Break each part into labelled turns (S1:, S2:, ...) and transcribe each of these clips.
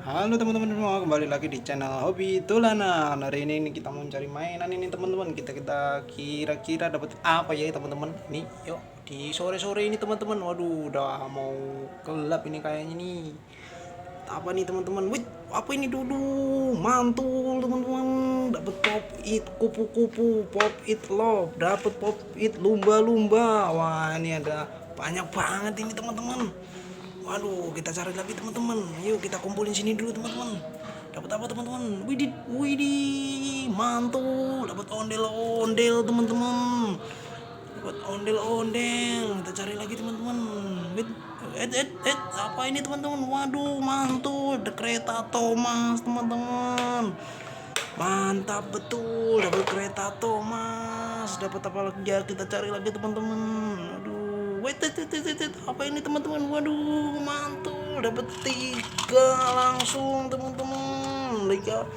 S1: Halo teman-teman semua, kembali lagi di channel Hobi Tulanan. Hari ini kita mau cari mainan ini teman-teman. Kita kira-kira dapat apa ya teman-teman? Nih, yuk di sore-sore ini teman-teman. Waduh, udah mau gelap ini kayaknya nih. Apa nih teman-teman? Wih, apa ini dulu? Mantul teman-teman. Dapat pop it kupu-kupu, pop it love, dapat pop it lumba-lumba. Wah, ini ada banyak banget ini teman-teman. Waduh, kita cari lagi teman-teman. Yuk kita kumpulin sini dulu teman-teman. Dapat apa teman-teman? Widih, widih, mantul. Dapat ondel-ondel teman-teman. Dapat ondel-ondel. Kita cari lagi teman-teman. Wid, apa ini teman-teman? Waduh, mantul. Ada kereta Thomas teman-teman. Mantap betul, dapat kereta Thomas. Dapat apa lagi ya? Kita cari lagi teman-teman. Aduh, wait, apa ini teman-teman? Waduh, mantul, dapat 3 langsung teman-teman. Liga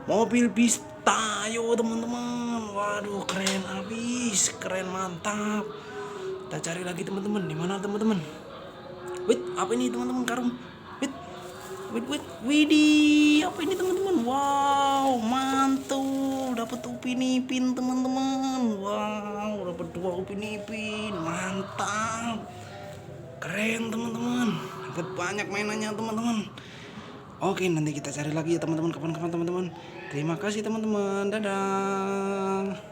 S1: mobil bis Tayo teman-teman. Waduh, keren abis, keren mantap. Kita cari lagi teman-teman. Di mana teman-teman? Wait, apa ini teman-teman karung? Wait, widih, apa ini teman-teman? Wow, mantul, dapat upin ipin teman-teman. Wow, dapat 2 upin ipin, mantap, keren teman-teman. Dapat banyak mainannya teman-teman. Oke, nanti kita cari lagi ya teman-teman, kapan-kapan teman-teman. Terima kasih teman-teman, dadah.